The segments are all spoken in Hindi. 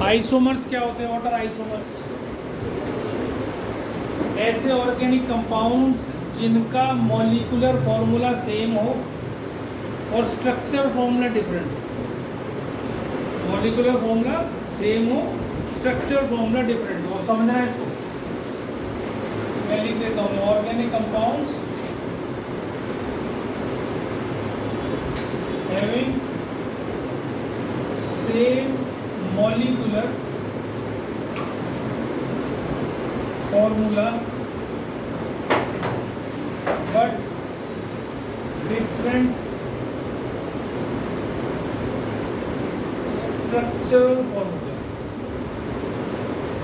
आइसोमर्स क्या होते हैं? What are isomers? ऐसे ऑर्गेनिक कंपाउंड्स जिनका मॉलिक्यूलर फॉर्मूला सेम हो और स्ट्रक्चर फॉर्मूला डिफरेंट हो। मॉलिक्यूलर फॉर्मूला सेम हो, स्ट्रक्चर फॉर्मूला डिफरेंट हो। समझना है इसको? मैं लिख देता हूँ, organic compounds having same molecular formula but different structural formula.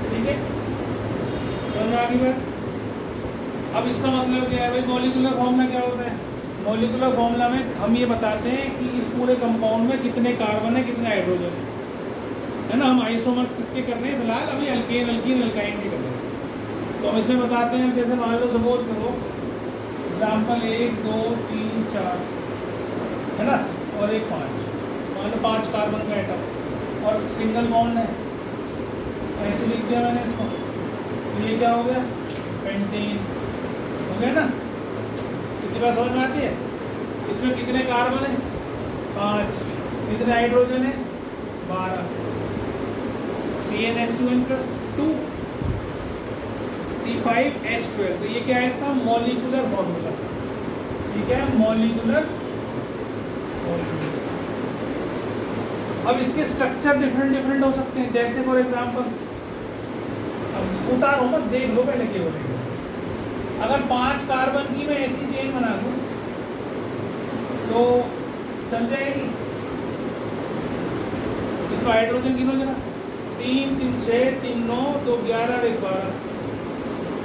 ठीक है, समझ में आ गई बात? अब इसका मतलब क्या है भाई? मॉलिक्यूलर फॉर्मूला क्या होता है? मॉलिक्यूलर फॉर्मूला में हम ये बताते हैं कि इस पूरे कंपाउंड में कितने कार्बन है, कितने हाइड्रोजन है ना। हम आइसोमर्स किसके कर रहे हैं फिलहाल? अभी अल्केन, अल्कीन, अल्काइन के कर रहे हैं। तो हम इसमें बताते हैं, जैसे मान लो सपोज करो एग्जाम्पल 1 2 3 4 है ना, और एक 5, मान लो 5 कार्बन का एटम और सिंगल बॉन्ड है, ऐसे लिख दिया मैंने इसको। तो ये क्या हो गया? पेंटेन हो गया ना। कितनी बात समझ में आती है? इसमें कितने कार्बन है? 5। कितने हाइड्रोजन है? 12। CnH2n+2 C5H12। तो ये क्या है इसका मॉलिक्यूलर फॉर्मूला? ठीक है, मॉलिक्यूलर फॉर्मूला। अब इसके स्ट्रक्चर डिफरेंट हो सकते हैं। जैसे फॉर एग्जांपल, अब उतारो मत, देख लो पहले केवल। अगर 5 कार्बन की मैं ऐसी चेन बना दूं तो चल जाएगी? इसका हाइड्रोजन गिनो जरा। 3 3 6 3 9 2 11 1 12,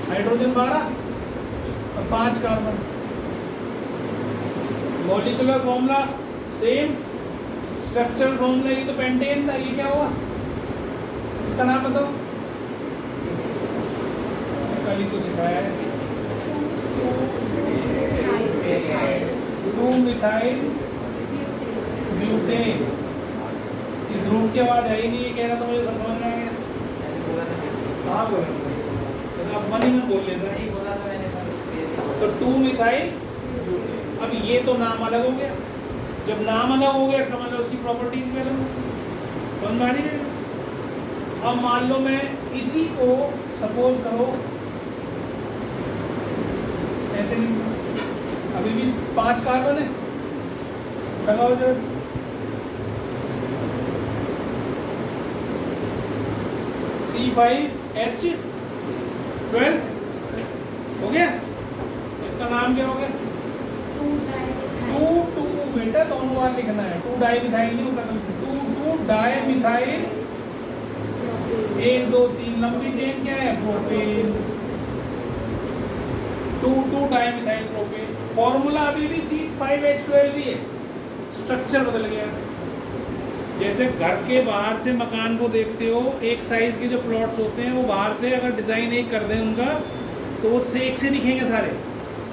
हाइड्रोजन 12 और 5 carbon. Molecular formula same, structural formula ये तो पेंटेन था। ये क्या हुआ? इसका नाम बताओ। कल ही तो सिखाया है। 2-मिथाइल ब्यूटेन। ध्रुव की आवाज आई नहीं, ये कह रहा था मुझे समझ में आ गया। हाँ बोल, तो अब मन ही में बोल लेता है। बोला था मैंने। तो 2-मिथाइल। अब ये तो नाम अलग हो गया। जब नाम अलग हो गया इसका मतलब उसकी प्रॉपर्टीज भी अलग हो गई। समझ में आ रही है? अब मान लो मैं इसी को सपोज करो ऐसे नहीं, अभी भी 5 कार्बन है, लगाओ जरा। C5H12 हो गया। इसका नाम क्या हो गया? 2 बेटा दोनों बार लिखना है। 2 डाइमिथाइल नहीं होता, 2 डाइमिथाइल 1 2 3 लंबी चेन क्या है? प्रोपेन। 2 dimethyl propane. फॉर्मूला अभी भी C5H12 ही है, स्ट्रक्चर बदल गया। जैसे घर के बाहर से मकान को देखते हो, एक साइज के जो प्लॉट्स होते हैं वो बाहर से अगर डिज़ाइन एक कर दें उनका तो वो एक से दिखेंगे सारे।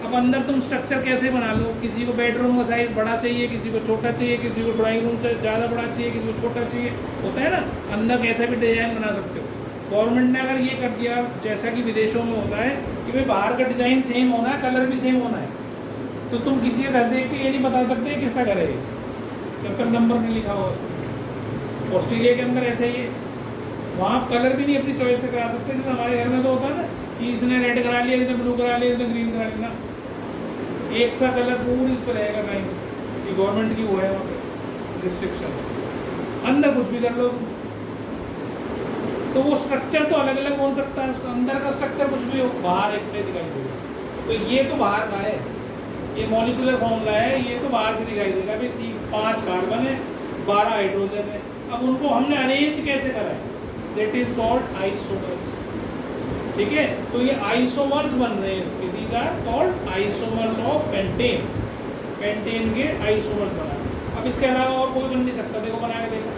अब अंदर तुम स्ट्रक्चर कैसे बना लो? किसी को बेडरूम का साइज़ बड़ा चाहिए, किसी को छोटा चाहिए, किसी को ड्राइंग रूम ज़्यादा बड़ा चाहिए, किसी को छोटा चाहिए, होता है ना। अंदर कैसा भी डिज़ाइन बना सकते हो। गवर्नमेंट ने अगर ये कर दिया, जैसा कि विदेशों में होता है कि भाई बाहर का डिज़ाइन सेम होना है, कलर भी सेम होना है, तो तुम किसी का घर देख के ये नहीं बता सकते किसका घर है जब तक नंबर नहीं लिखा हुआ। ऑस्ट्रेलिया के अंदर ऐसा ही है, वहाँ कलर भी नहीं अपनी चॉइस से करा सकते। जैसे हमारे घर में तो होता है ना कि इसने रेड करा लिया, इसने ब्लू करा लिया, इसने ग्रीन करा लिया। एक सा कलर पूरी उस पर रहेगा नहीं, ये गवर्नमेंट की वो है वहाँ पे रिस्ट्रिक्शंस। अंदर कुछ भी कर लो तो वो स्ट्रक्चर तो अलग अलग हो सकता है, उसका अंदर का स्ट्रक्चर कुछ भी हो, बाहर एक्सरे दिखाई देगा। तो ये तो बाहर का है, ये मॉलिक्यूलर फॉर्मूला है, ये तो बाहर से दिखाई देगा। अभी C5 कार्बन है, 12 हाइड्रोजन है। अब उनको हमने अरेंज कैसे करा है? That is called isomers. ठीक है, तो ये आइसोमर्स बन रहे हैं इसके। These are called isomers of pentane. Pentane के आइसोमर्स बना। अब इसके अलावा और कोई बन नहीं सकता। देखो बना के देखो,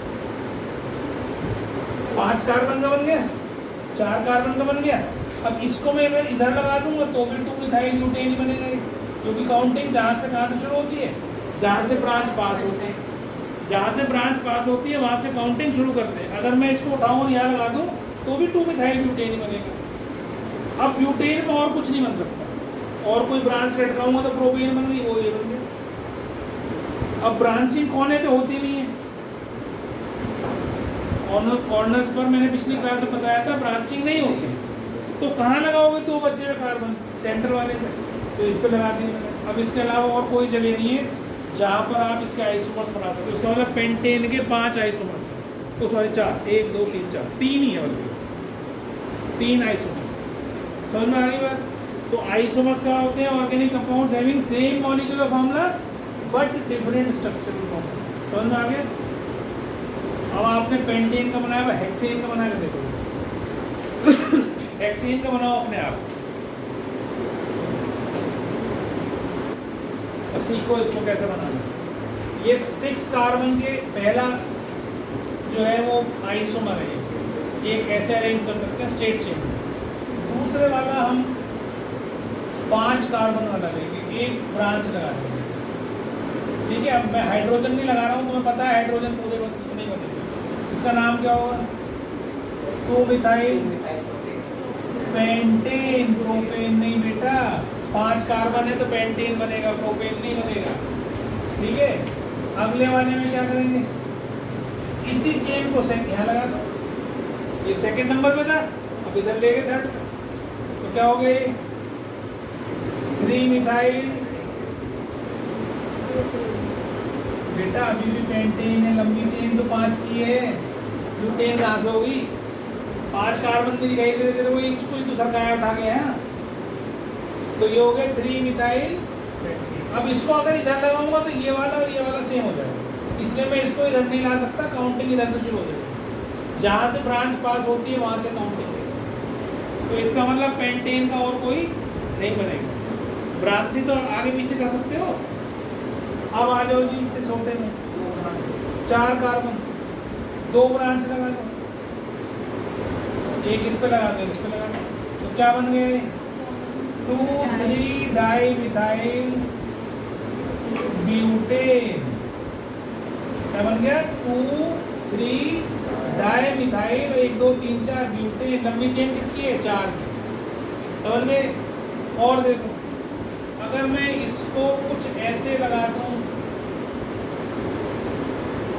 5 कार्बन का बन गया, 4 कार्बन का बन गया। अब इसको मैं अगर इधर लगा दूंगा तो भी 2-मिथाइल ब्यूटेन ही बनेगा, क्योंकि काउंटिंग जहाँ से कहाँ से शुरू होती है? जहाँ से ब्रांच पास होते हैं। जहाँ से ब्रांच पास होती है वहाँ से काउंटिंग शुरू करते हैं। अगर मैं इसको उठाऊँ और यहाँ लगा दूँ तो भी 2 मिथाइल ब्यूटेन ही बनेगा। अब ब्यूटेन में और कुछ नहीं बन सकता, और कोई ब्रांच लटकाऊंगा तो प्रोपेन बन गई, वो ये बन गया। अब ब्रांचिंग कोने पे होती नहीं है, कॉर्नर्स पर मैंने पिछली क्लास में बताया था ब्रांचिंग नहीं होती, तो कहाँ लगाओगे 2 बचे हुए कार्बन? सेंटर वाले पे, तो इस पे लगा दिए। अब इसके अलावा और कोई जगह नहीं है जहाँ पर आप इसके आइसोमर्स बना सकते हो। इसका मतलब पेंटेन के 5 आइसोमर्स हैं, तो सॉरी 4, 1 2 3 4, 3 ही है, बल्कि 3 आइसोमर्स। समझ में आ गई बात? तो आइसोमर्स क्या होते हैं? Organic compounds having same molecular formula but different structural formula. समझ में आ गया? अब आपने पेंटेन का बनाया हुआ, हेक्सेन का बना के देखो। हेक्सेन का बनाओ अपने आप और सीखो इसको कैसे बनाना। ये 6 कार्बन के पहला जो है वो आइसोमर है, ये कैसे अरेंज कर सकते हैं स्ट्रेट शेप में। दूसरे वाला हम 5 कार्बन वाला लेंगे, एक ब्रांच लगा देंगे, ठीक है। अब मैं हाइड्रोजन नहीं लगा रहा हूँ, तुम्हें पता है हाइड्रोजन पूरे वक्त नहीं बनेगा। इसका नाम क्या होगा? 2 मिथाइल पेंटेन। प्रोपेन नहीं बेटा, 5 कार्बन है तो पेंटेन बनेगा, प्रोपेन नहीं बनेगा, ठीक है। अगले वाले में क्या करेंगे? इसी चेन को यहाँ लगा दो, ये सेकंड नंबर पे था, अब इधर ले गए थर्ड, तो क्या हो गए? 3 मिथाइल। बेटा अभी भी पेंटेन है, लंबी चेन तो 5 की है, ब्यूटेन कहाँ से होगी? 5 कार्बन भी दिखाई दे रहे थे, वही इसको ही तो सरकाया उठा के है। तो ये हो गए 3 मिथाइल। अब इसको अगर इधर लगाऊंगा तो ये वाला और ये वाला सेम हो जाएगा, इसलिए मैं इसको इधर नहीं ला सकता, काउंटिंग इधर से शुरू हो जाएगी, जहाँ से ब्रांच पास होती है वहाँ से काउंटिंग है। तो इसका मतलब पेंटेन का और कोई नहीं बनेगा। ब्रांच से तो आगे पीछे कर सकते हो। अब आ जाओ जी इससे छोटे में, 4 कार्बन, 2 ब्रांच लगा दो, एक इस पे लगा दो, इस पे लगा दो, तो क्या बन गए? 2,3 डाई मिथाइल ब्यूटेन। क्या बन गया? 2,3 डाई मिथाइल 1 2 3 4 ब्यूटेन। लंबी चेन किसकी है? 4 की। समझ गए? और देखो अगर मैं इसको कुछ ऐसे लगा दूं,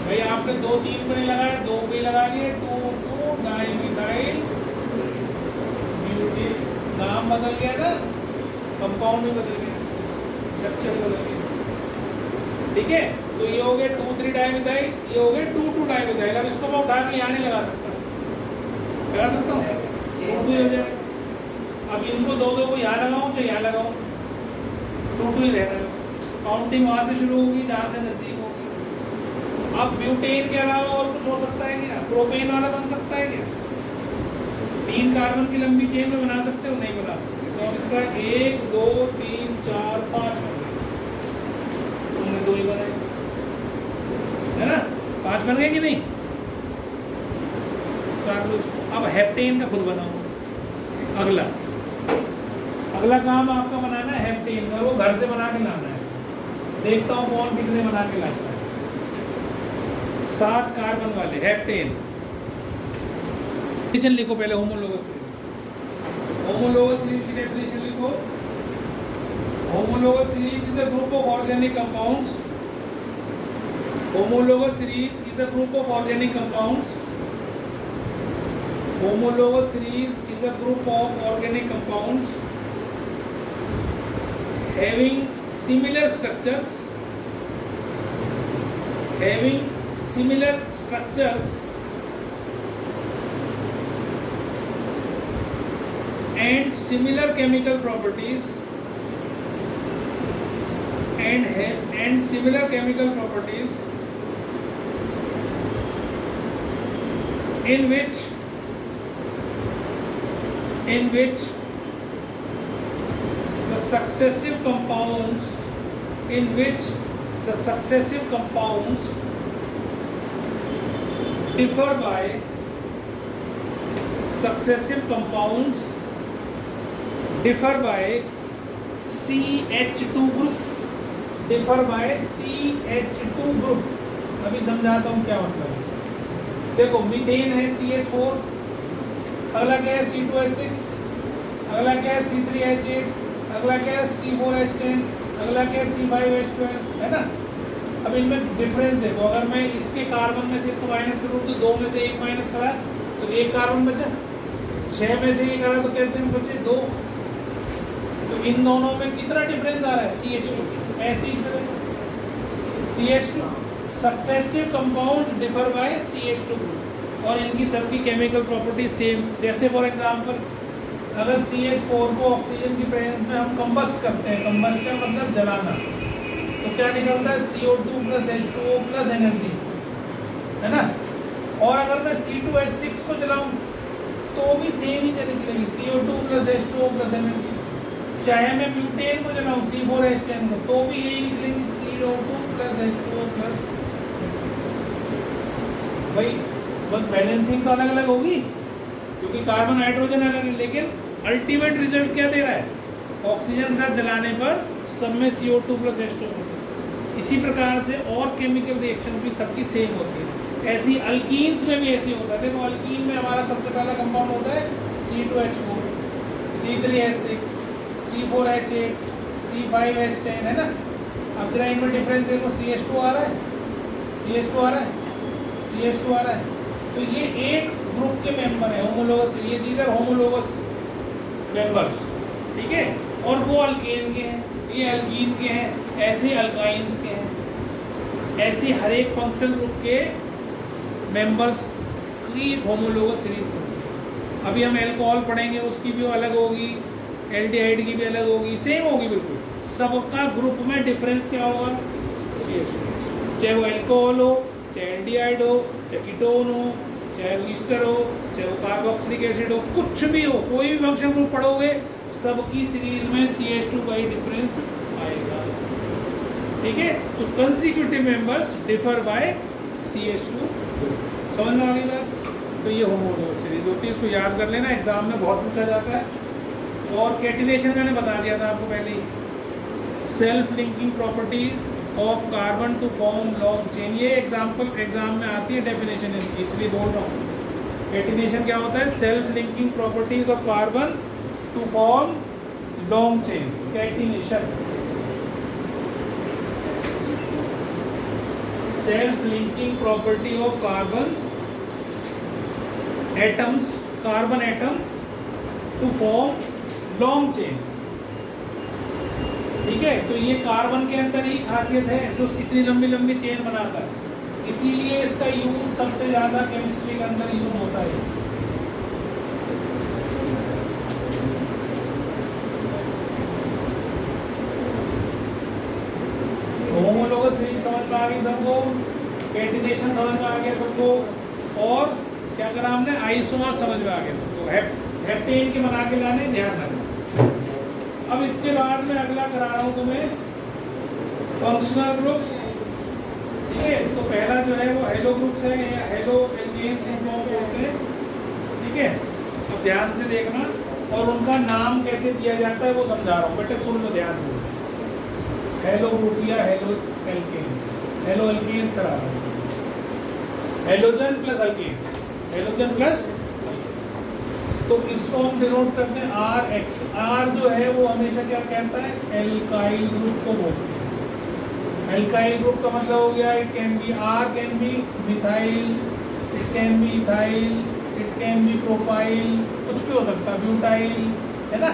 भाई आपने 2 3 पे नहीं लगाया, 2 पे लगा लिए, 2,2 डाई मिथाइल ब्यूटेन। नाम बदल गया ना, कंपाउंड भी बदल गया, स्ट्रक्चर बदल गया, ठीक है। तो ये हो गए 2,3 डाई मिथाइल, ये हो गए 2,2 डाई मिथाइल। अब इसको मैं उठा के यहाँ नहीं लगा सकता, लगा सकता हूँ? 2,2 हो जाए। अब इनको 2 को यहाँ लगाऊँ चाहे यहाँ लगाऊँ, 2,2 ही रहना, काउंटिंग वहाँ से शुरू होगी जहाँ से नज़दीक होगी। अब ब्यूटेन के अलावा और कुछ हो सकता है क्या? प्रोपेन वाला बन सकता है क्या? 3 कार्बन की लंबी चेन में बना सकते हो? नहीं बना सकते। तो अब इसका 1 2 3 4 5 बन गए, तुमने 2 ही बनाए, है ना? 5 बन गए कि नहीं? अब हेप्टेन का खुद बनाओ। अगला काम आपका बनाना है हेप्टेन का, वो घर से बना के लाना है। देखता हूँ कौन कितने बना के लाता है। 7 कार्बन वाले हेप्टेन। डेफिनेशन लिखो पहले, होमोलोगस सीरीज। होमोलोगस सीरीज की डेफिनेशन लिखो। Homologous series is a group of organic compounds. Homologous series is a group of organic compounds. Homologous series is a group of organic compounds having similar structures. And similar chemical properties and similar chemical properties in which the successive compounds differ by CH2 group. अभी समझाता हूँ क्या मतलब है। देखो मीथेन है CH4, अगला क्या है C2H6, अगला क्या है C3H8, अगला क्या है C4H10, अगला क्या है C5H12, है ना। अब इनमें डिफरेंस देखो, अगर मैं इसके कार्बन में से इसको माइनस करूँ तो 2 में से 1 माइनस करा तो 1 कार्बन बचा, 6 में से 1 करा तो कहते हैं बचे 2। तो इन दोनों में कितना डिफरेंस आ रहा है, CH2। ऐसे ही इसमें देखो CH2 successive compound differ by CH2 group और इनकी सबकी केमिकल प्रॉपर्टी सेम। जैसे फॉर एग्जांपल अगर CH4 को ऑक्सीजन की प्रेजेंस में हम कंबस्ट करते हैं, कंबस्ट का मतलब जलाना, तो क्या निकलता है CO2 plus H2O plus energy, है ना। और अगर मैं C2H6 को जलाऊं तो भी सेम ही निकलेगी, CO2 plus H2O plus energy. चाहे मैं ब्यूटेन को जलाऊं C4H10 को तो भी यही निकलेगी, CO2 प्लस H2O प्लस। भाई बस बैलेंसिंग तो अलग अलग होगी क्योंकि कार्बन हाइड्रोजन अलग है, लेकिन अल्टीमेट रिजल्ट क्या दे रहा है, ऑक्सीजन के साथ जलाने पर सब में CO2 प्लस H2O। इसी प्रकार से और केमिकल रिएक्शन भी सबकी सेम होती है। ऐसी अल्कीन्स में भी ऐसे होता है। देखो अल्कीन में हमारा सबसे पहला कंपाउंड होता है C2H4, C3H6, C4H8, C5H10, है ना। अब जरा इनमें डिफरेंस देखो, CH2 आ रहा है, CH2 आ रहा है, CH2 आ रहा है, तो ये एक ग्रुप के मेंबर है होमोलोगस, ये दीगर होमोलोगस मेंबर्स, ठीक है। और वो अल्केन के हैं, ये अल्कीन के हैं, ऐसे अल्काइंस के हैं। ऐसे हर एक फंक्शनल ग्रुप के मेंबर्स की होमोलोगस सीरीज बनती है। अभी हम अल्कोहल पढ़ेंगे, उसकी भी अलग होगी, एल्डिहाइड की भी अलग होगी, सेम होगी बिल्कुल। सबका ग्रुप में डिफरेंस क्या होगा, CH2। चाहे वो अल्कोहल हो, चाहे एल्डिहाइड हो, चाहे कीटोन हो, चाहे वो ईस्टर हो, चाहे वो कार्बोक्सिलिक एसिड हो, कुछ भी हो, कोई भी फंक्शनल ग्रुप पढ़ोगे सबकी सीरीज में CH2 का ही डिफरेंस आएगा, ठीक है। तो consecutive members differ by CH2। समझ में आ गई बात। तो ये होमोलोगस सीरीज होती है, इसको याद कर लेना, एग्जाम में बहुत पूछा जाता है। और कैटिनेशन मैंने बता दिया था आपको पहले ही, self linking properties of carbon to form long chain, ये एग्जाम में आती है डेफिनेशन इनकी, इसलिए बोल रहा हूँ। कैटिनेशन क्या होता है, self linking properties of carbon to form long chains, catenation. Self linking property of carbons atoms, carbon atoms to form long chains, ठीक है। तो ये कार्बन के अंदर ही खासियत है जो इतनी लंबी लंबी चेन बनाता है, इसीलिए इसका यूज सबसे ज़्यादा केमिस्ट्री के अंदर यूज होता है। होमोलोगस सीरीज समझ में आ गई सबको, कैटिनेशन समझ में आ गया सबको, और क्या करा हमने, आइसोमर समझ में आ गया सबको, हेप्टेन के बना के लाने, ध्यान रखना। अब इसके बाद में अगला करा रहा हूँ तुम्हें फंक्शनल ग्रुप्स, ठीक है। तो पहला जो है वो हेलो ग्रुप्स है, या हेलो एल्केन्स होते हैं, ठीक है। तो ध्यान से देखना, और उनका नाम कैसे दिया जाता है वो समझा रहा हूँ, बेटे सुन लो ध्यान से। हेलो ग्रुप या हेलो एल्केन्स, हेलो एल्केन्स करा रहा हूँ, halogen plus alkanes, halogen plus. तो इसको हम डिनोट करते हैं RX। R जो है वो हमेशा क्या कहता है, एल्काइल ग्रुप को बोलते हैं। एल्काइल ग्रुप का मतलब हो गया, it can be, R can be methyl, it can be ethyl, it can be propyl, कुछ भी हो सकता है, ब्यूटाइल, है ना।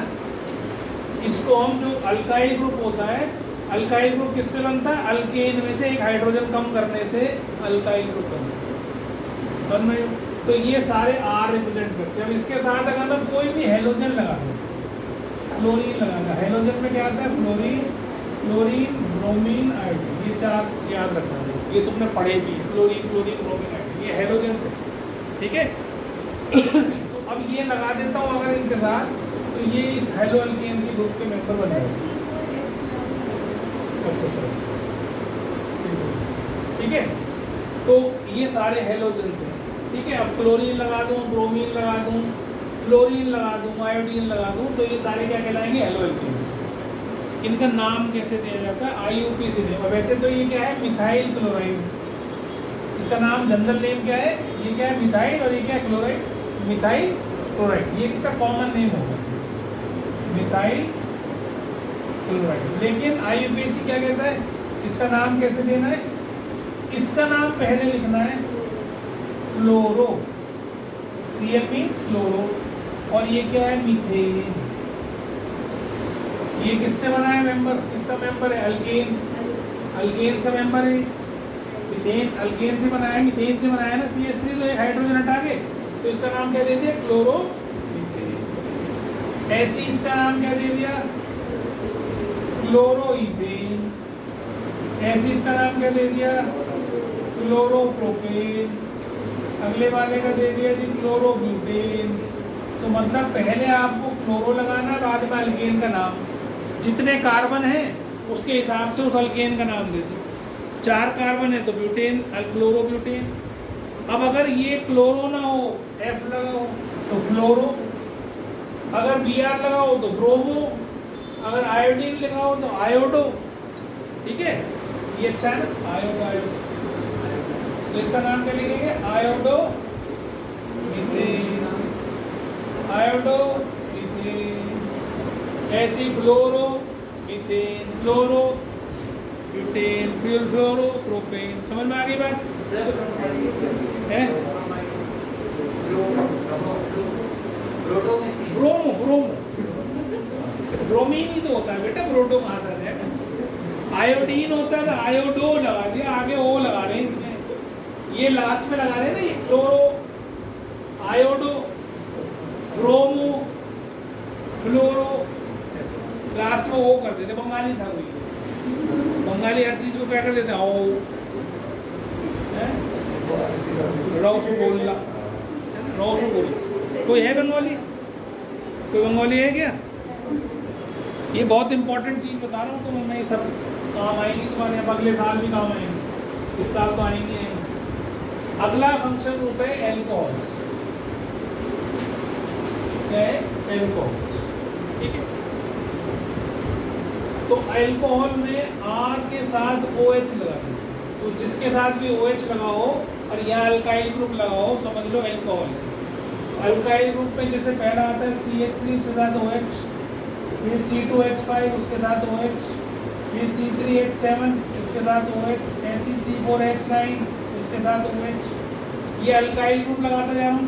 इसको हम जो अल्काइल ग्रुप होता है, अल्काइल ग्रुप किससे बनता है, अल्केन में से एक हाइड्रोजन कम करने से अल्काइल ग्रुप बनता है। तो ये सारे R रिप्रेजेंट करते हैं। अब इसके साथ अगर मैं कोई भी हेलोजन लगा दूँ, फ्लोरीन लगाना, हेलोजन में क्या आता है, फ्लोरीन, क्लोरीन, ब्रोमीन, आयोडीन, ये चार याद रखना है, ये तुमने पढ़े भी, फ्लोरीन, क्लोरीन, ब्रोमीन, आयोडीन, ये हेलोजन से, ठीक है। तो अब ये लगा देता हूँ अगर इनके साथ, तो ये इस हेलो एल्केन के ग्रुप के मेंबर बन जाएंगे, ठीक है। तो ये सारे हेलोजन से, ठीक है। अब क्लोरीन लगा दूं, ब्रोमीन लगा दूं, फ्लोरीन लगा दूं, आयोडीन लगा दूं, तो ये सारे क्या कहलाएंगे, हेलो एल्केन्स। इनका नाम कैसे दिया जाता है, IUP से दिया। वैसे तो ये क्या है, मिथाइल क्लोराइड, इसका नाम जनरल नेम क्या है? ये क्या है? मिथाइल। और ये क्या है? Chloride, methyl chloride. ये इसका कॉमन नेम होगा, मिथाइल क्लोराइड। लेकिन IUPAC क्या कहता है? इसका नाम कैसे देना है? इसका नाम पहले लिखना है क्लोरो, Cl मीन्स क्लोरो, और ये क्या है? मीथेन। ये किससे बना है मेंबर? किसका मेंबर है? अल्केन, अल्केन्स का मेंबर है। मीथेन अल्केन से बना है, मीथेन से बनाया ना CH3, तो एक हाइड्रोजन हटा के तो इसका नाम क्या दे दिया? Chloro methane. ऐसी इसका नाम क्या दे दिया? Chloro ethane. ऐसी इसका नाम क्या दे दिया? Chloro propane. अगले वाले का दे दिया जी क्लोरो ब्यूटेन। तो मतलब पहले आपको क्लोरो लगाना है, बाद में अल्केन का नाम। जितने कार्बन है उसके हिसाब से उस अल्केन का नाम दे दो। 4 कार्बन है तो ब्यूटेन, क्लोरो ब्यूटेन। अब अगर ये क्लोरो ना हो, F लगाओ तो फ्लोरो, अगर Br लगाओ तो ब्रोमो, अगर आयोडीन लगाओ तो आयोडो। ठीक है, ये अच्छा है ना, आयोडो। आयोडो तो इसका नाम क्या लिखेंगे? Iodo methane, iodo methane. ऐसी फ्लोरो मीथेन, फ्लोरो ब्यूटेन, फ्यूल फ्लोरो प्रोपेन। समझ में आ गई बात है? ब्रोमो, ब्रोमो, ब्रोमीन ही तो होता है बेटा, ब्रोडो कहाँ से आ जाएगा? आयोडीन होता है तो आयोडो लगा दिया, आगे ओ लगा रहे हैं इसमें, ये लास्ट में लगा रहे हैं ना, ये क्लोरो, आयोडो, ब्रोमो, फ्लोरो, लास्ट में ओ कर देते। बंगाली था कोई, बंगाली हर चीज को क्या कर देते हैं? ओ, रसगुल्ला, रसगुल्ला। कोई है बंगाली? कोई बंगाली है क्या? ये बहुत इंपॉर्टेंट चीज बता रहा हूँ तो मैं, ये सब काम आएंगी तुम्हारे, अब अगले साल भी काम आएंगे, इस साल तो आएंगे। अगला फंक्शन ग्रुप है एल्कोहल्स। क्या है? एल्कोहल्स। ठीक है, तो अल्कोहल में R के साथ OH लगा दो, तो जिसके साथ भी OH लगाओ और यहाँ अल्काइल ग्रुप लगाओ, समझ लो अल्कोहल है। अल्काइल ग्रुप में जैसे पहला आता है CH3, उसके साथ OH, फिर C2H5 उसके साथ OH, फिर C3H7 उसके साथ OH, ऐसी C4H9 उसके साथ OH। ये अल्काइल ग्रुप लगाता जा रहा हूँ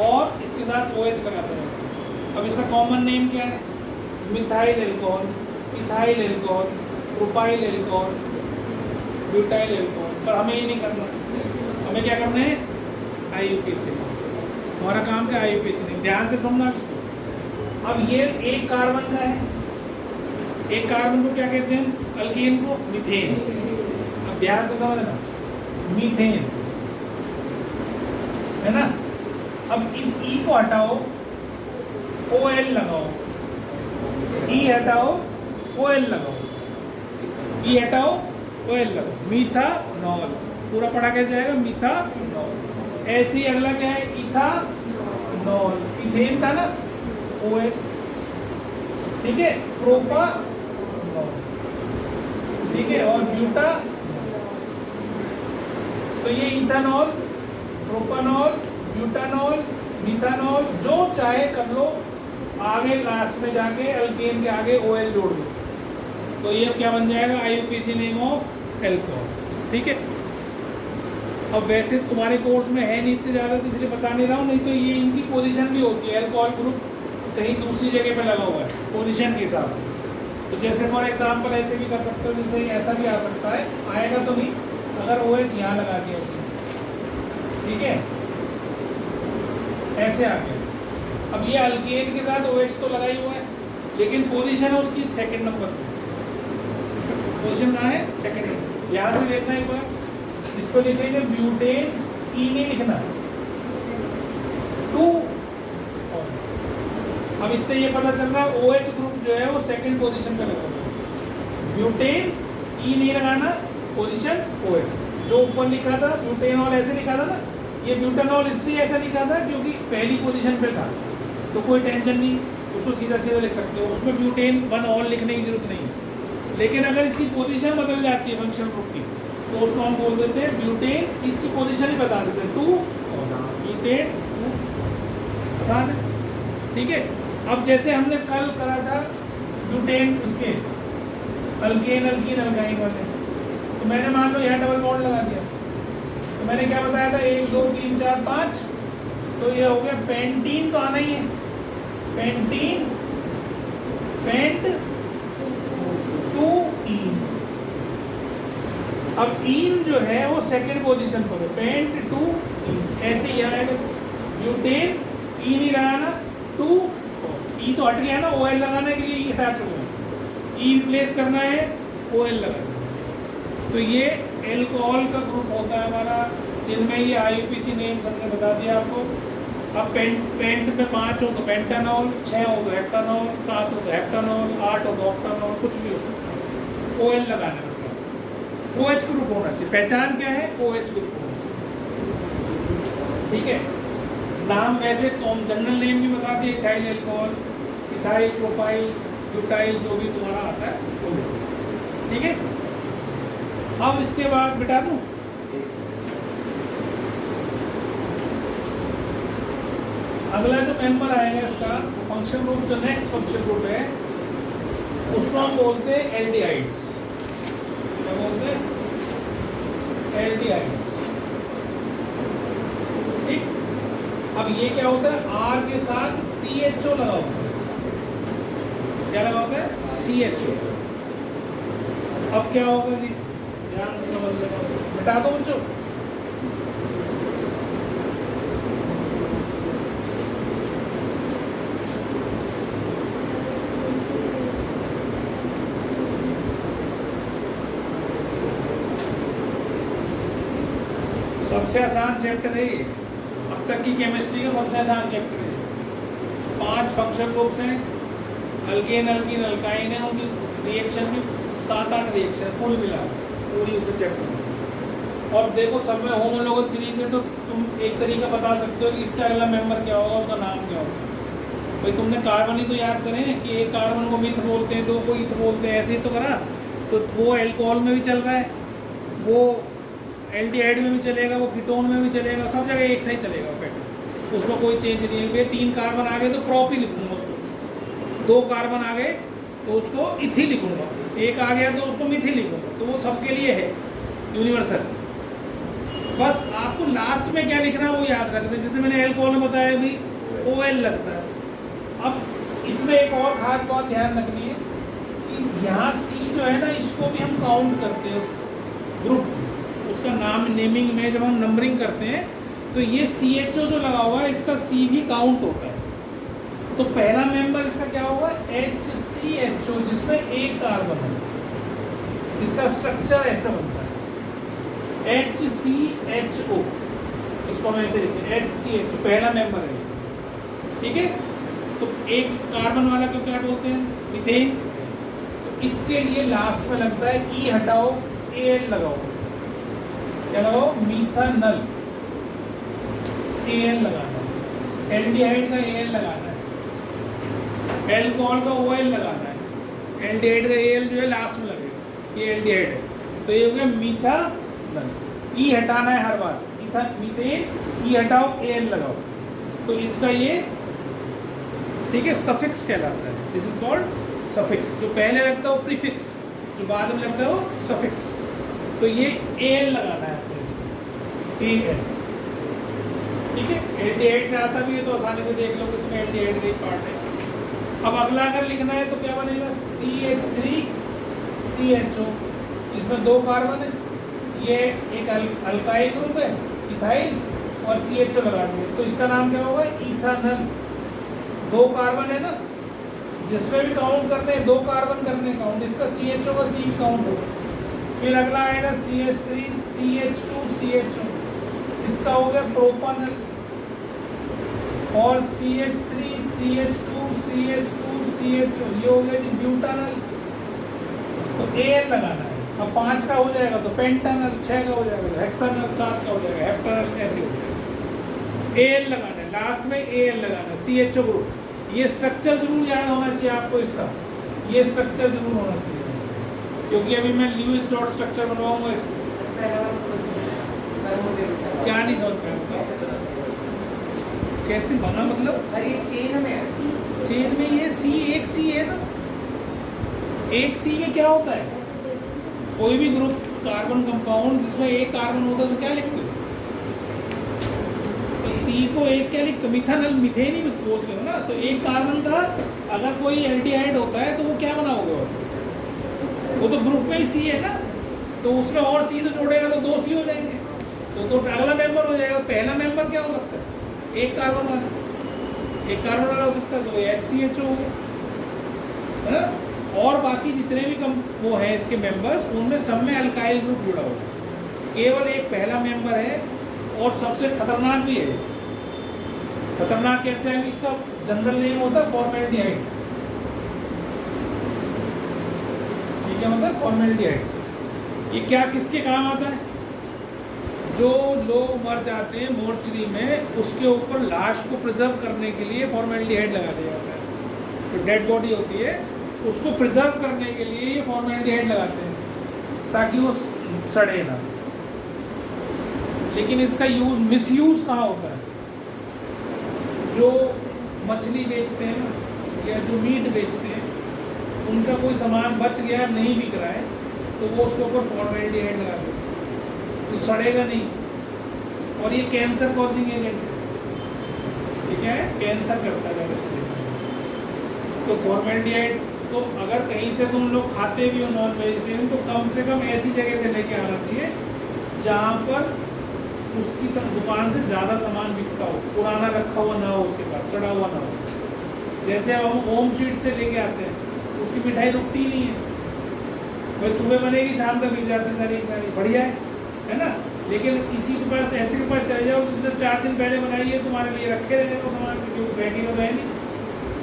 और इसके साथ OH लगाता जा रहा हूँ। अब इसका कॉमन नेम क्या है? Methyl alcohol, ethyl alcohol, propyl alcohol, butyl alcohol. पर हमें ये नहीं करना, हमें क्या करना है? IUPAC। हमारा काम क्या? IUPAC नहीं। ध्यान से सुनना इसको। अब ये एक कार्बन का है, एक कार्बन को क्या कहते हैं? अल्केन को मीथेन। अब ध्यान से समझना, मीथेन है ना। अब इस E को हटाओ, OL लगाओ, E हटाओ, OL लगाओ, E हटाओ, OL लगाओ, मीथानॉल। पूरा पढ़ा कैसे जाएगा? मीथानॉल। ऐसे ही अगला क्या है? इथानॉल, इथेन था ना, OL। ठीक है, प्रोपानॉल। ठीक है, और ब्यूटा, तो ये इथानॉल, प्रोपानॉल, ब्यूटानॉल, मीथानॉल, जो चाहे कर लो। आगे लास्ट में जाके अल्केन के आगे OL जोड़ दो, तो ये क्या बन जाएगा? IUPAC name of alcohol. ठीक है, अब वैसे तुम्हारे कोर्स में है नहीं इससे ज़्यादा, तो इसलिए बता नहीं रहा हूँ, नहीं तो ये इनकी पोजीशन भी होती है। अल्कोहल ग्रुप कहीं दूसरी जगह पे लगा हुआ है पोजीशन के हिसाब से। तो जैसे फॉर एग्जांपल ऐसे भी कर सकते हो, जैसे ऐसा भी आ सकता है, आएगा तो नहीं अगर OH यहाँ लगा दिया उसने। ठीक है, ऐसे आ गया। अब ये अल्केन के साथ OH तो लगा ही हुआ है, लेकिन पोजीशन है उसकी सेकंड नंबर पे। पोजीशन कहाँ है? Second number. ध्यान से देखना एक बार, इसको लिखेंगे ब्यूटेन, E नहीं लिखना, 2। अब इससे ये पता चल रहा है OH ग्रुप जो है वो सेकंड पोजीशन पे लगा हुआ है। ब्यूटेन, E नहीं लगाना, पोजीशन OH। जो ऊपर लिखा था ब्यूटेनॉल ऐसे लिखा था ना, ये ब्यूटानॉल इसलिए ऐसा लिखा था क्योंकि पहली पोजीशन पे था, तो कोई टेंशन नहीं, उसको सीधा सीधा लिख सकते हो। उसमें ब्यूटेन 1 ऑल लिखने की जरूरत नहीं है। लेकिन अगर इसकी पोजीशन बदल जाती है फंक्शनल ग्रुप की, तो उसको हम बोल देते हैं ब्यूटेन, इसकी पोजीशन ही बता देते हैं 2 ब्यूटेन 2, आसान है, ठीक है। अब जैसे हमने कल करा था ब्यूटेन उसके अल्केन अल्कीन अल्काइन वाले, तो मैंने मान लो यहाँ डबल बॉन्ड लगा दिया, तो मैंने क्या बताया था 1 2 3 4 5, तो ये हो गया पेंटीन, तो आना ही है पेंटीन पेंट 2 ईन। अब ईन जो है वो सेकंड पोजीशन पर है, पेंट 2 ईन, ऐसे ही आएगा ब्यूटेन, ईन ही लगाना 2, ई तो हट गया ना, OL लगाने के लिए ई अटैच हो गया, ई रिप्लेस करना है OL लगाना। तो ये एल्कोहल का ग्रुप होता है हमारा, जिनमें ये IUPAC नेम्स हमने बता दिया आपको। अब पेंट में 5 हो तो पेंटानॉल, 6 हो तो हेक्सानॉल, 7 हो तो हेप्टानॉल, 8 हो तो ऑक्टानॉल, कुछ भी हो सकता है, OL लगाना है उसके बाद, OH ग्रुप होना चाहिए। पहचान क्या है? OH ग्रुप होना चाहिए, ठीक है। नाम वैसे तो हम जनरल नेम भी बता दिए, ethyl alcohol, ethyl propyl butyl, जो भी तुम्हारा आता है वो, ठीक है। अब इसके बाद बिटा दूं, अगला जो मेंबर आएगा इसका फंक्शन ग्रुप, जो नेक्स्ट फंक्शन ग्रुप है उसको हम बोलते हैं एल्डिहाइड्स। क्या बोलते हैं? एल्डिहाइड्स, ठीक। अब ये क्या होता है? R के साथ CHO लगा होता है, क्या लगा होता है? CHO। अब क्या होगा जी, ध्यान से समझ लेना, बता दो बच्चों। सबसे आसान चैप्टर है ये, अब तक की केमिस्ट्री का सबसे आसान चैप्टर है। 5 फंक्शन ग्रुप्स हैं, अल्केन अल्कीन अल्काइन है, उनकी रिएक्शन भी 7-8 रिएक्शन कुल मिला पूरी उसमें चैप्टर में। और देखो सब में होमोलोगस सीरीज है, तो तुम एक तरीका बता सकते हो कि इससे अगला मेंबर क्या होगा, उसका नाम क्या होगा। भाई तुमने कार्बन ही तो याद करें कि एक कार्बन को मिथ बोलते हैं, 2 को इथ बोलते हैं, ऐसे ही तो करा। तो वो एल्कोहल में भी चल रहा है, वो एल्डिहाइड में भी चलेगा, वो कीटोन में भी चलेगा, सब जगह एक सही चलेगा पैटर्न, उसमें कोई चेंज नहीं है। भैया 3 कार्बन आ गए तो प्रॉप ही लिखूंगा उसको, 2 कार्बन आ गए तो उसको इथ ही लिखूंगा, 1 आ गया तो उसको मिथ ही लिखूंगा, तो वो सबके लिए है यूनिवर्सल। बस आपको लास्ट में क्या लिखना है वो याद रखना है, जैसे मैंने एल्कोहल में बताया भी OL लगता है। अब इसमें एक और खास बात ध्यान रखनी है कि यहाँ C जो है ना, इसको भी हम काउंट करते हैं ग्रुप, उसका नाम नेमिंग में जब हम नंबरिंग करते हैं तो ये CHO जो लगा हुआ है इसका C भी काउंट होता है। तो पहला मेंबर इसका क्या होगा? HCHO, जिसमें 1 कार्बन है, इसका स्ट्रक्चर ऐसा बनता है HCHO, इसको हम ऐसे लिखते हैं HCHO, पहला मेंबर है, ठीक है। तो 1 कार्बन वाला को क्या बोलते हैं? मीथेन। तो इसके लिए लास्ट में लगता है E हटाओ, Al लगाओ, क्या लगाओ? मीथानल, Al लगाना है, एल्डिहाइड का Al लगाना है, एल्कोहल का OL लगाना है, एल्डिहाइड का Al जो है लास्ट में लगेगा, ये एल्डिहाइड है, तो ये हो गया मीथानल। E हटाना है हर बार, मीथेन, E हटाओ Al लगाओ, तो इसका ये, ठीक है, सफिक्स कहलाता है, दिस इज कॉल्ड सफिक्स। जो पहले लगता है वो प्रीफिक्स, जो बाद में लगता है वो सफिक्स। तो ये Al लगाना है आपको, Al, ठीक है। एल्डिहाइड से आता भी है तो आसानी से देख लो कि तुम्हें एल्डिहाइड का पार्ट है। अब अगला अगर लिखना है तो क्या बनेगा? CH3CHO, इसमें 2 कार्बन है, ये एक अल्काइल ग्रुप है इथाइल, और CHO लगा दिए तो इसका नाम क्या होगा? इथानल। 2 कार्बन है ना, जिसमें भी काउंट करने 2 कार्बन करने काउंट, इसका CHO का C भी काउंट होगा। फिर अगला आएगा CH3CH2CHO, इसका हो गया प्रोपानल, और CH3CH2CH2CHO, ये हो गया ब्यूटानल। तो Al लगाना है। अब 5 का हो जाएगा तो पेंटानल, 6 का हो जाएगा तो हेक्सानल, 7 का हो जाएगा हेप्टानल, ऐसे हो जाएगा। Al लगाना है, लास्ट में Al लगाना है, CHO ग्रुप। ये स्ट्रक्चर जरूर याद होना चाहिए आपको इसका, ये स्ट्रक्चर जरूर होना चाहिए, क्योंकि अभी मैं ल्यूइस डॉट स्ट्रक्चर बनवाऊंगा इसको। क्या नहीं समझ पाया, कैसे बना मतलब? सर ये चेन में ये सी, एक सी है ना, एक सी में क्या होता है? कोई भी ग्रुप कार्बन कंपाउंड जिसमें एक कार्बन होता है उसे क्या लिखते हो? तो सी को एक क्या लिखते हो? मिथानल, मिथेन ही बोलते हो ना। तो एक कार्बन का अगर कोई एल्डिहाइड होता है तो वो क्या बना होगा? वो तो ग्रुप में ही सी है ना, तो उसमें और सी तो जोड़ेगा तो दो सी हो जाएंगे, तो अगला मेंबर हो जाएगा। पहला मेंबर क्या हो सकता है? एक कार्बन वाला, एक कार्बन वाला हो सकता है, तो HCHO हो गया, है ना। और बाकी जितने भी कम वो है इसके मेंबर्स, उनमें सब में अल्काइल ग्रुप जुड़ा हुआ है। केवल एक पहला मेंबर है, और सबसे खतरनाक भी है। खतरनाक कैसे है? इसका जनरल नेम होता है फॉर्मेल्डिहाइड। ये क्या मतलब? फॉर्मेल्डिहाइड। ये क्या किसके काम आता है? जो लोग मर जाते हैं मोर्चरी में, उसके ऊपर लाश को प्रिजर्व करने के लिए फॉर्मेल्डिहाइड लगा दिया जाता है। तो डेड बॉडी होती है, उसको प्रिजर्व करने के लिए ये फॉर्मेल्डिहाइड लगाते हैं ताकि वो सड़े ना। लेकिन इसका यूज, मिसयूज कहाँ होता है? जो मछली बेचते हैं ना, या जो मीट बेचते हैं, उनका कोई सामान बच गया, नहीं बिक रहा है, तो वो उसके ऊपर फॉर्मेल्डिहाइड लगा देते हैं, तो सड़ेगा नहीं। और ये कैंसर कॉजिंग एजेंट है। ठीक है, कैंसर करता है ज़्यादा। तो फॉर्मेल्डिहाइड, तो अगर कहीं से तुम लोग खाते भी हो नॉन वेजिटेरियन, तो कम से कम ऐसी जगह से लेके आना चाहिए जहाँ पर उसकी दुकान से ज़्यादा सामान बिकता हो, पुराना रखा हुआ ना हो, उसके पास सड़ा हुआ ना हो। जैसे हम होम स्वीट से लेके आते हैं, उसकी मिठाई रुकती ही नहीं है, वही सुबह बनेगी शाम तक बिक जाती सारी सारी, बढ़िया है ना। लेकिन किसी के पास, ऐसे के पास चले जाओ जिसने 4 दिन पहले बनाई है, तुम्हारे लिए रखे रहे वो सामान, क्योंकि बैठेगा तो है नहीं,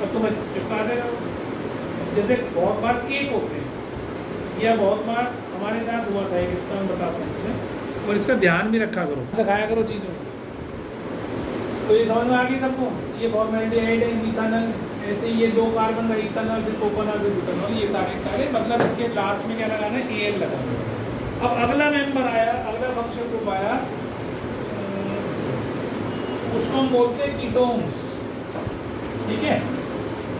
अब तुम्हें चिपका दे रहा हो। जैसे बहुत बार केक होते हैं, या बहुत बार हमारे साथ हुआ था, एक किस्सा में बताता हूँ, और इसका ध्यान भी रखा करो, सिखाया करो चीज़ों को। तो ये समझ में आ गई सबको? ये फॉर्मेल्डिहाइड है, मिथानल, ऐसे ये 2 कार्बन का इथानल, फिर प्रोपेनॉल, फिर ब्यूटानॉल, ये सारे मतलब इसके लास्ट में क्या लगाना है? AL लगाना है। अब अगला मेंबर आया, अगला फंक्शन ग्रुप आया, उसको हम बोलते हैं कीटोन्स। ठीक है,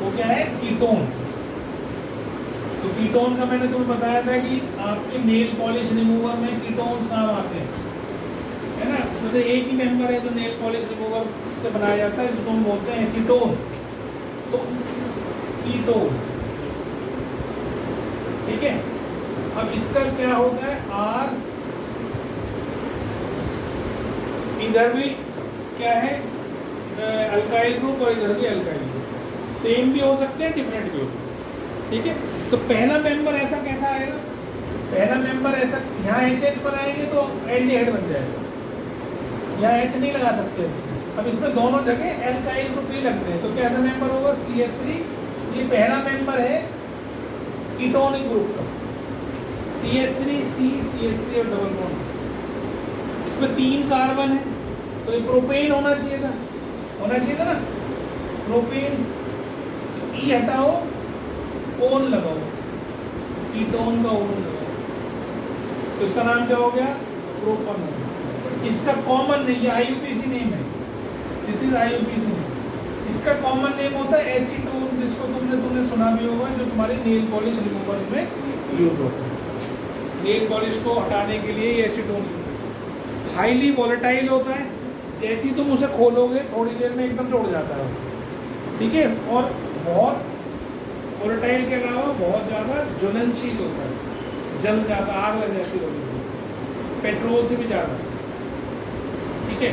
वो क्या है? कीटोन। तो कीटोन का मैंने तुम्हें बताया था कि आपके नेल पॉलिश रिमूवर में कीटोन्स काम आते हैं, है ना। उसमें से एक ही मेंबर है जो नेल पॉलिश रिमूवर से बनाया जाता है, जिसको हम बोलते हैं एसीटोन। तो कीटोन, ठीक है। अब इसका क्या होता है? R, इधर भी क्या है? अल्काइल ग्रुप, और इधर भी अल्काइल ग्रुप। सेम भी हो सकते हैं, डिफरेंट भी हो सकते हैं। ठीक है, तो पहला मेंबर ऐसा कैसा आएगा? पहला मेंबर ऐसा, यहाँ HH बनाएंगे तो एल्डिहाइड बन जाएगा, यहाँ H नहीं लगा सकते इसमें। अब इसमें दोनों जगह अल्काइल ग्रुप ही लगते हैं, तो कैसा मेंबर होगा? CH3। ये पहला मेंबर है कीटोनिक ग्रुप का, CH3, CH3 और डबल बॉन्ड। इसमें 3 कार्बन है, तो ये प्रोपेन होना चाहिए था ना। प्रोपेन, E हटाओ, ओन लगाओ, कीटोन का ओन लगाओ, तो इसका नाम क्या हो गया? प्रोपेनॉल। इसका कॉमन नहीं, ये IUPAC नेम है, दिस इज IUPAC नेम। इसका कॉमन नेम होता है एसीटोन, जिसको तुमने सुना भी होगा, जो तुम्हारे नेल पॉलिश रिमूवर्स में यूज होता है। नेल पॉलिश को हटाने के लिए ये एसीटोन हाईली वॉलेटाइल होता है, जैसे ही तुम उसे खोलोगे थोड़ी देर में एकदम से उड़ जाता है, ठीक है। और बहुत वॉलेटाइल के अलावा बहुत ज़्यादा ज्वलनशील होता है, जल जाता, आग लग जाती है, पेट्रोल से भी ज़्यादा, ठीक है,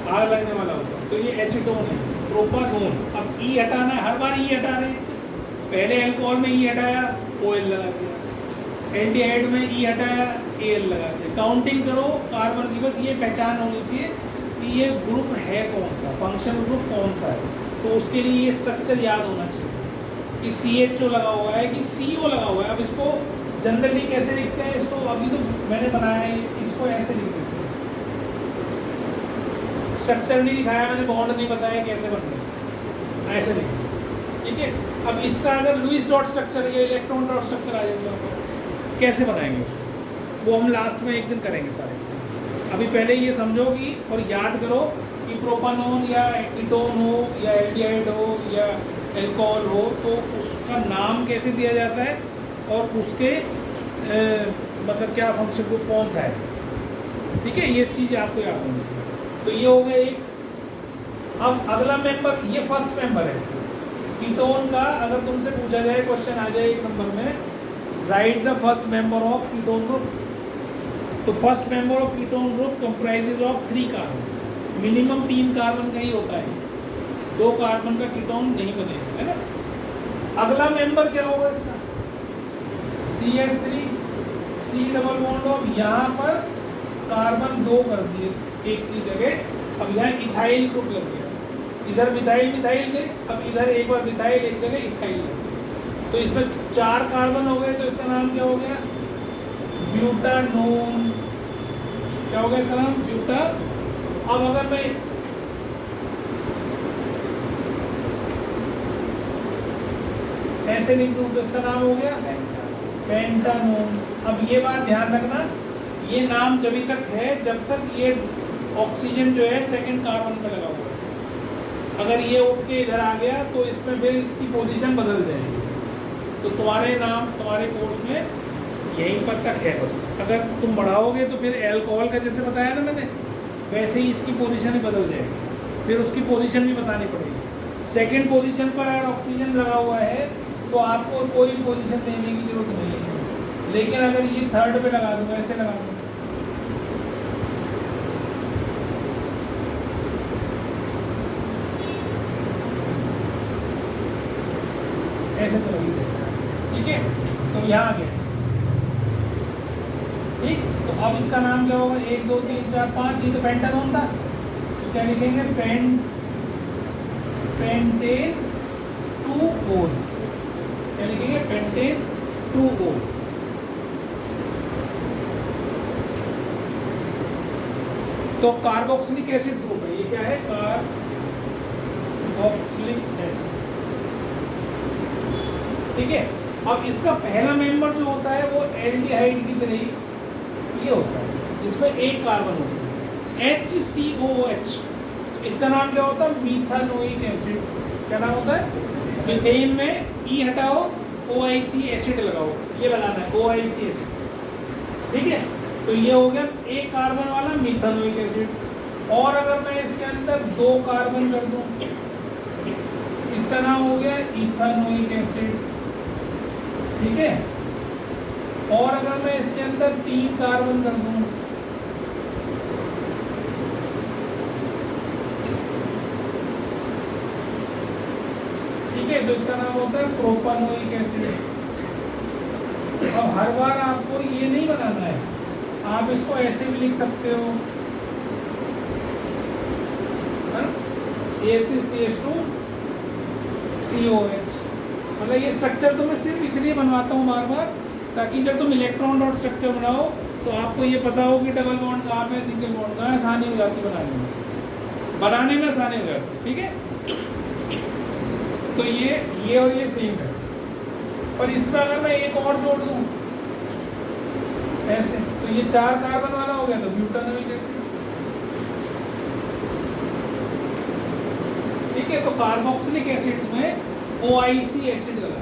आग लगने वाला होता है। तो ये एसीटोन है, प्रोपानोन। अब E हटाना है, हर बार E हटा रहे हैं, पहले अल्कोहल में E हटाया, OL लगा दिया, एल्डिहाइड में E हटाया, AL लगा दिया। काउंटिंग करो कार्बन की, बस ये पहचान होनी चाहिए कि ये ग्रुप है कौन सा, फंक्शन ग्रुप कौन सा है। तो उसके लिए ये स्ट्रक्चर याद होना चाहिए कि CHO लगा हुआ है कि CO लगा हुआ है। अब इसको जनरली कैसे लिखते हैं? इसको अभी तो मैंने बनाया है, इसको ऐसे लिख देते हैं। स्ट्रक्चर नहीं दिखाया मैंने, बॉन्ड नहीं बताया कैसे बनते हैं, ऐसे लिख, ठीक है। अब इसका अगर लुईस डॉट स्ट्रक्चर है या इलेक्ट्रॉन डॉट स्ट्रक्चर आ जाएगा, कैसे बनाएंगे उसको, वो हम लास्ट में एक दिन करेंगे सारे से। अभी पहले ये समझो कि और याद करो कि प्रोपानोन या कीटोन हो या एल्डिहाइड हो या एल्कोहल हो तो उसका नाम कैसे दिया जाता है और उसके मतलब क्या फंक्शन को कौन सा है। ठीक है, ये चीज़ आपको याद होनी चाहिए। तो ये हो गया एक। अब अगला मेंबर, ये फर्स्ट मेंबर है इसका कीटोन का। अगर तुमसे पूछा जाए, क्वेश्चन आ जाए 1 नंबर में, right the first member of ketone group, तो first member of ketone group comprises of 3 carbon. Minimum 3 carbon का ही होता है, 2 कार्बन का कीटोन नहीं बनेगा, है ना। अगला मेंबर क्या होगा इसका, CH3 C double bond of, यहाँ पर कार्बन 2 कर दिए एक की जगह। अब यहाँ इथाइल ग्रुप लग गया, इधर मिथाइल मिथाइल थे, अब इधर एक बार मिथाइल एक जगह इथाइल लग गया, तो इसमें 4 कार्बन हो गए। तो इसका नाम क्या हो गया, ब्यूटानोन। क्या हो गया इसका नाम, ब्यूटा। अब अगर मैं ऐसे लिख दूं तो इसका नाम हो गया पेंटानोन। अब ये बात ध्यान रखना, ये नाम जब तक है जब तक ये ऑक्सीजन जो है सेकंड कार्बन पे लगा हुआ है। अगर ये उठ के इधर आ गया तो इसमें फिर इसकी पोजीशन बदल जाएगी। तो तुम्हारे नाम तुम्हारे कोर्स में यहीं पर तक है बस। अगर तुम बढ़ाओगे तो फिर अल्कोहल का जैसे बताया ना मैंने, वैसे ही इसकी पोजीशन ही बदल जाएगी, फिर उसकी पोजीशन भी बतानी पड़ेगी। सेकंड पोजीशन पर अगर ऑक्सीजन लगा हुआ है तो आपको कोई पोजीशन देने की जरूरत नहीं है। लेकिन अगर ये थर्ड पे लगा दूँ, ऐसे लगा दूँ, ऐसे तो लगी, ठीक है। तो यहाँ आ गया, ठीक। तो अब इसका नाम क्या होगा, 1 2 3 4 5, ये तो पेंटानोन था, तो क्या लिखेंगे, पेंटेन 2-ON। क्या लिखेंगे, पेंटेन 2-ON। तो कार्बोक्सिलिक एसिड ग्रुप है, ये क्या है, कार्बोक्सिलिक एसिड, ठीक है। अब इसका पहला मेंबर जो होता है वो एल्डिहाइड की तरह ही ये होता है, जिसमें एक कार्बन होता है, HCOOH। इसका नाम क्या होता है, मीथानोइक एसिड। क्या नाम होता है, मीथेन में E हटाओ, OIC एसिड लगाओ, ये लगाना है OIC एसिड, ठीक है। तो ये हो गया एक कार्बन वाला मीथानोइक एसिड। और अगर मैं इसके अंदर 2 कार्बन कर दूं, इसका नाम हो गया इथानोइक एसिड, ठीक है। और अगर मैं इसके अंदर 3 कार्बन कर दूं, ठीक है, तो इसका नाम होता है प्रोपानोइक एसिड। अब हर बार आपको ये नहीं बनाना है, आप इसको ऐसे भी लिख सकते हो, CH3CH2 COH। मतलब ये स्ट्रक्चर तो मैं सिर्फ इसलिए बनवाता हूँ बार बार, ताकि जब तुम इलेक्ट्रॉन डॉट स्ट्रक्चर बनाओ तो आपको ये पता हो कि डबल बॉन्ड कहाँ पे, सिंगल बॉन्ड कहाँ है, आसानी हो जाती बनाने में आसानी हो जाती, ठीक है। तो ये और ये सेम है, पर इसमें अगर मैं एक और जोड़ दूँ ऐसे, तो ये 4 कार्बन वाला हो गया, तो ब्यूटानोइक एसिड, ठीक है। तो कार्बोक्सिलिक एसिड्स में OIC एसिड लगा,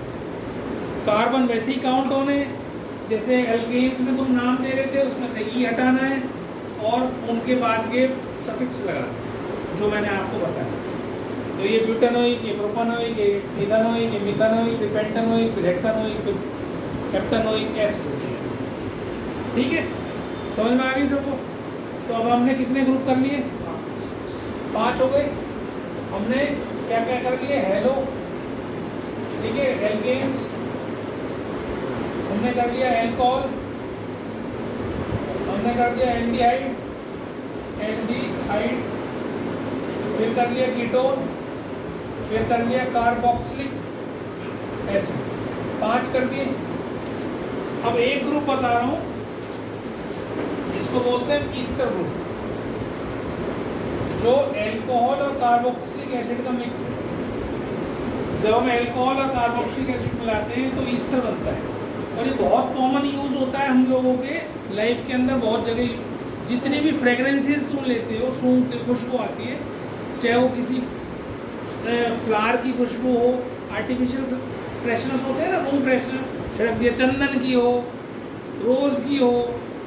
कार्बन वैसे ही काउंट होने, जैसे एल्केन्स में तुम नाम दे रहे थे उसमें से E हटाना है और उनके बाद के सफिक्स लगाना जो मैंने आपको बताया। तो ये ब्यूटानोइक, ये प्रोपानोइक, ये इथानोइक, ये मिथानोइक, ये पेंटानोइक, ये हेक्सानोइक, हेप्टानोइक एसिड होते हैं, ठीक है। समझ में आ गई सबको। तो अब हमने कितने ग्रुप कर लिए, 5 हो गए। हमने क्या क्या कर लिए, हेलो, ठीक है, एल्केन्स, हमने कर लिया एल्कोहल, हमने कर दिया एल्डिहाइड, फिर कर लिया कीटोन, फिर कर लिया कार्बोक्सिलिक एसिड, 5 कर दिए। अब एक ग्रुप बता रहा हूँ जिसको बोलते हैं ईस्टर ग्रुप, जो एल्कोहल और कार्बोक्सिलिक एसिड का मिक्स है। जब हम एल्कोहल और कार्बोक्सिलिक एसिड मिलाते हैं तो ईस्टर बनता है, और ये बहुत कॉमन यूज होता है हम लोगों के लाइफ के अंदर बहुत जगह जितनी भी फ्रेगरेंसेस तुम लेते हो, सूंघते हो, खुशबू आती है, चाहे वो किसी फ्लावर की खुशबू हो, आर्टिफिशियल फ्रेशनर्स होते हैं ना, रूम फ्रेशनर छिड़क दिया, चंदन की हो, रोज़ की हो,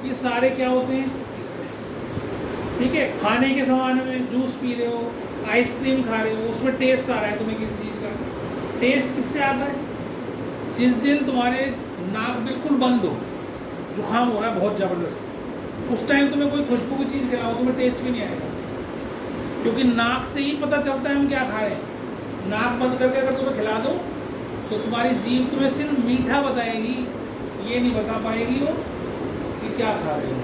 ये सारे क्या होते हैं, ठीक है। खाने के सामान में जूस पी रहे हो, आइसक्रीम खा रहे हो, उसमें टेस्ट आ रहा है तुम्हें किसी चीज़ का, टेस्ट किससे आता है, जिस दिन तुम्हारे नाक बिल्कुल बंद हो, जुकाम हो रहा है बहुत ज़बरदस्त, उस टाइम तुम्हें कोई खुशबू की चीज़ खिलाओ, तुम्हें टेस्ट भी नहीं आएगा, क्योंकि नाक से ही पता चलता है हम क्या खा रहे हैं। नाक बंद करके अगर तुम्हें खिला दो तो तुम्हारी जीभ तुम्हें सिर्फ मीठा बताएगी, ये नहीं बता पाएगी वो कि क्या खा रहे हो।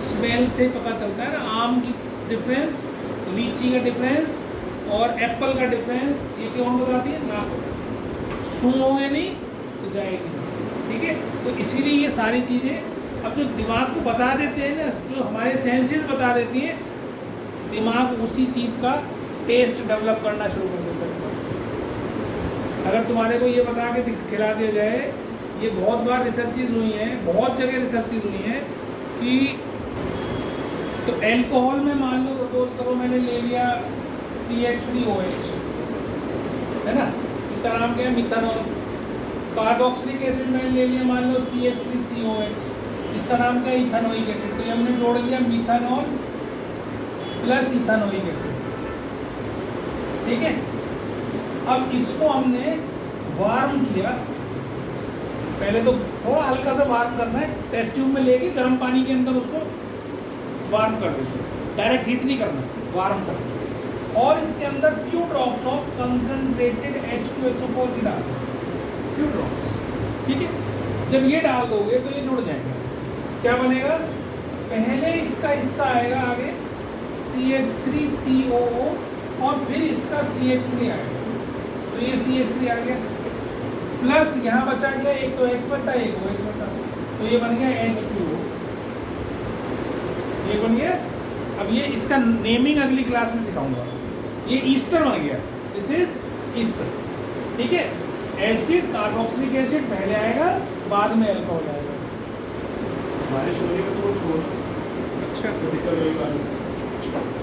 स्मेल से पता चलता है ना, आम की डिफरेंस, लीची का डिफरेंस और एप्पल का डिफरेंस, ये कौन बताती है, नाक। सूंघोगे नहीं तो जाएगी नहीं, ठीक है। तो इसीलिए ये सारी चीज़ें अब जो दिमाग को बता देते हैं ना, जो हमारे सेंसेस बता देती हैं, दिमाग उसी चीज़ का टेस्ट डेवलप करना शुरू कर देता है। अगर तुम्हारे को ये बता के खिला दिया जाए, ये बहुत बार रिसर्चेज हुई हैं, बहुत जगह रिसर्चेज हुई हैं कि तो एल्कोहल में मान लो सपोज करो मैंने ले लिया CH3OH, है ना, इसका नाम क्या है, मिथानॉल। कार्बोक्सिलिक एसिड मैंने ले लिया मान लो CH3COH, इसका नाम क्या है, इथानोइक एसिड। तो ये हमने जोड़ लिया मिथानॉल प्लस इथानोइक एसिड, ठीक है। अब इसको हमने वार्म किया, पहले तो थोड़ा हल्का सा वार्म करना है, टेस्ट ट्यूब में लेके गर्म पानी के अंदर उसको वार्म कर देते, डायरेक्ट हीट नहीं करना, वार्म करना, और इसके अंदर few drops of concentrated H2SO4 की डाल, फ्यू ड्रॉप्स, ठीक है। जब ये डाल दोगे तो ये जुड़ जाएगा, क्या बनेगा, पहले इसका हिस्सा आएगा आगे CH3COO और फिर इसका CH3 आएगा, तो ये CH3 आ गया, प्लस यहाँ बचा गया एक तो H बता, एक OH बता, तो ये बन गया H2O, ये बन गया। अब ये इसका नेमिंग अगली क्लास में सिखाऊंगा। ये ईस्टर बन गया, दिस इज ईस्टर, ठीक है। एसिड, कार्बोक्सिलिक एसिड पहले आएगा, बाद में अल्कोहल आएगा। बारिश होने का छोड़ अच्छा, तो दिक्कत होगी।